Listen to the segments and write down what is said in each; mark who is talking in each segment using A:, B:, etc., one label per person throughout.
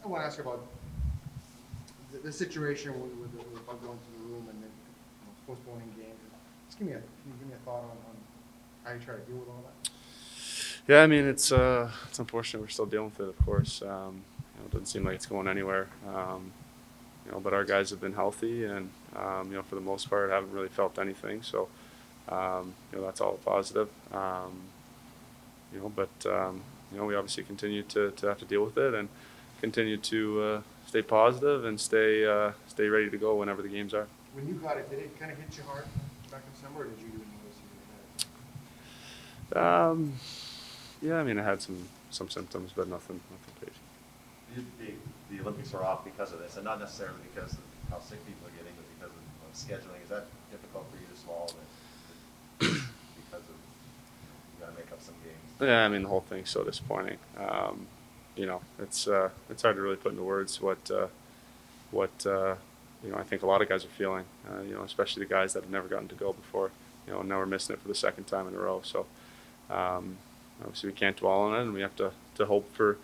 A: I want to ask about the situation with about going to the room and then postponing games. Just can you give me a thought on how you try to deal with all that?
B: Yeah, I mean it's unfortunate we're still dealing with it. Of course, it doesn't seem like it's going anywhere. But our guys have been healthy, and for the most part, haven't really felt anything. So, that's all positive. We obviously continue to have to deal with it and continue to stay positive and stay ready to go whenever the games are.
A: When you got it, did it kind of hit you hard back in December, or did you even notice you had it?
B: Yeah, I mean I had some symptoms, but nothing crazy.
C: The Olympics are off because of this, and not necessarily because of how sick people are getting, but because of scheduling. Is that difficult for you to swallow? Because of you got to make up some games.
B: Yeah, I mean the whole thing's so disappointing. It's hard to really put into words what I think a lot of guys are feeling. Especially the guys that have never gotten to go before. Now we're missing it for the second time in a row. So obviously we can't dwell on it, and we have to hope for.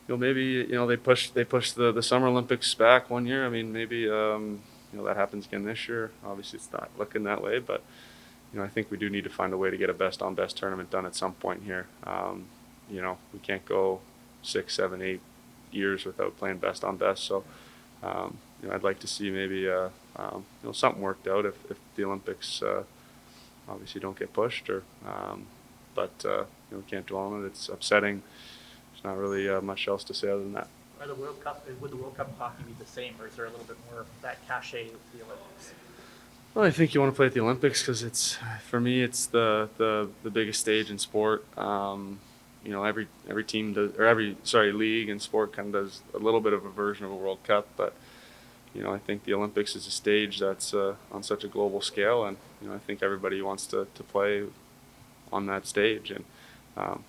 B: Maybe they push the Summer Olympics back 1 year. I mean, maybe that happens again this year. Obviously, it's not looking that way, but I think we do need to find a way to get a best on best tournament done at some point here. We can't go 6, 7, 8 years without playing best on best. So, I'd like to see maybe something worked out if the Olympics obviously don't get pushed, but we can't dwell on it. It's upsetting. There's not really much else to say other than that.
D: Would the World Cup of hockey be the same, or is there a little bit more of that cachet with the Olympics?
B: Well, I think you want to play at the Olympics because for me it's the biggest stage in sport. Every team does, or league in sport kind of does a little bit of a version of a World Cup, but I think the Olympics is a stage that's on such a global scale, and I think everybody wants to play on that stage. And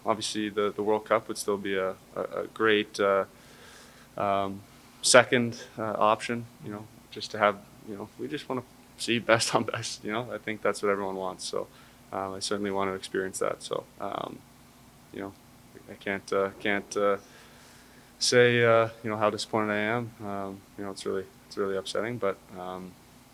B: obviously the World Cup would still be a great second option, just to have, we just want to see best on best, I think that's what everyone wants. So I certainly want to experience that. So, I can't say, how disappointed I am. It's really upsetting, but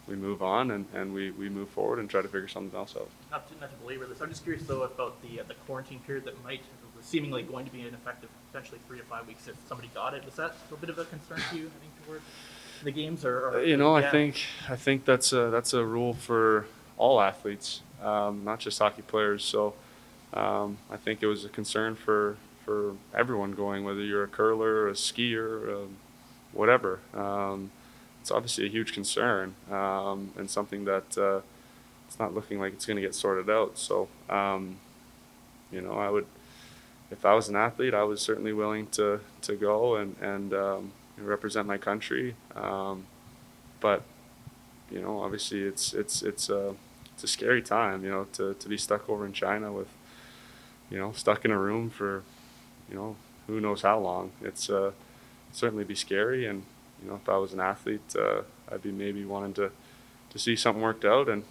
B: we move on and we move forward and try to figure something else out.
D: Not to belabor this, I'm just curious though about the quarantine period that might seemingly going to be ineffective, potentially 3 to 5 weeks if somebody got it. Was that a bit of a concern to you heading toward the games, or
B: yeah. I think that's a rule for all athletes, not just hockey players. So I think it was a concern for everyone going, whether you're a curler, a skier, whatever. It's obviously a huge concern, and something that it's not looking like it's going to get sorted out. So, I would, if I was an athlete, I was certainly willing to go and represent my country. But obviously it's a scary time, to be stuck over in China with, stuck in a room for, who knows how long. It's certainly be scary, and if I was an athlete, I'd be maybe wanting to see something worked out, and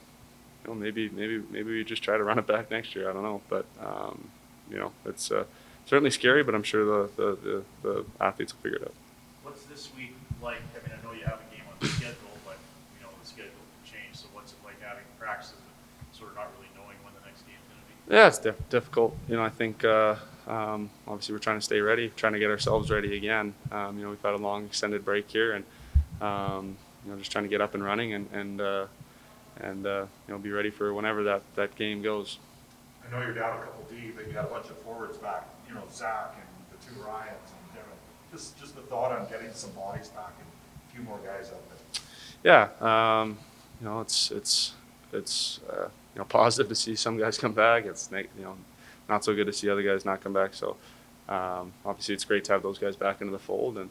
B: maybe we just try to run it back next year. I don't know, but it's certainly scary. But I'm sure the athletes will figure it out.
E: What's this week like? I mean, I know you have a game on the schedule, but the schedule can change. So what's it like having practices and sort of not really knowing when the next game's going to be?
B: Yeah, it's difficult. I think obviously we're trying to stay ready, trying to get ourselves ready again. We've had a long extended break here, and just trying to get up and running and be ready for whenever that game goes.
F: I know you're down a couple D, but you got a bunch of forwards back. Zach and the 2 Ryans and Devin. Just the thought on getting some bodies back and a few more guys out there.
B: Yeah, it's positive to see some guys come back. It's not so good to see other guys not come back. So obviously it's great to have those guys back into the fold, and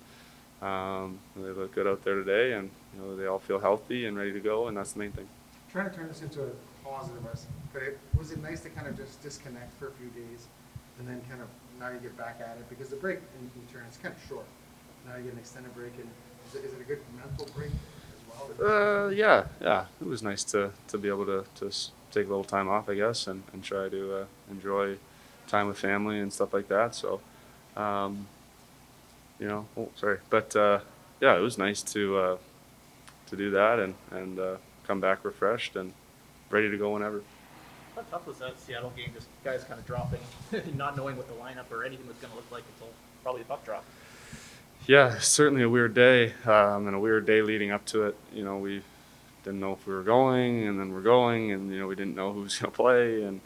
B: they look good out there today, and they all feel healthy and ready to go, and that's the main thing.
A: Trying to turn this into a positive, but was it nice to kind of just disconnect for a few days, and then kind of now you get back at it, because the break in turn is kind of short. Now you get an extended break, and is it a good mental break as well?
B: Yeah. It was nice to be able to take a little time off, I guess, and try to enjoy time with family and stuff like that. So, you know, oh, sorry, but yeah, it was nice to do that and come back refreshed and ready to go whenever.
D: How tough was that Seattle game? Just guys kind of dropping, not knowing what the lineup or anything was going to look like until probably the puck drop.
B: Yeah, certainly a weird day, and a weird day leading up to it. You know, we didn't know if we were going, and then we're going, and you know, we didn't know who was going to play, and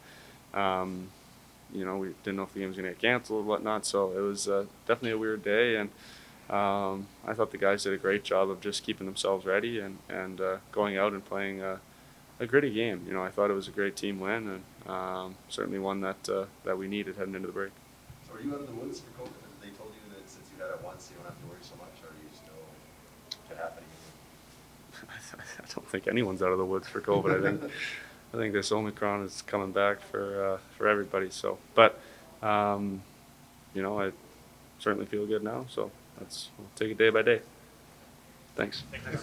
B: you know, we didn't know if the game was going to get canceled or whatnot. So it was definitely a weird day, and I thought the guys did a great job of just keeping themselves ready and going out and playing a gritty game. You know, I thought it was a great team win, and certainly one that that we needed heading into the break.
C: So are you out of the woods for COVID? They told you that since you had it once, you don't have to worry so much, or are you still could happen again?
B: I don't think anyone's out of the woods for COVID. I think this Omicron is coming back for everybody. So, but you know, I certainly feel good now. So we'll take it day by day. Thanks.
E: Thank you.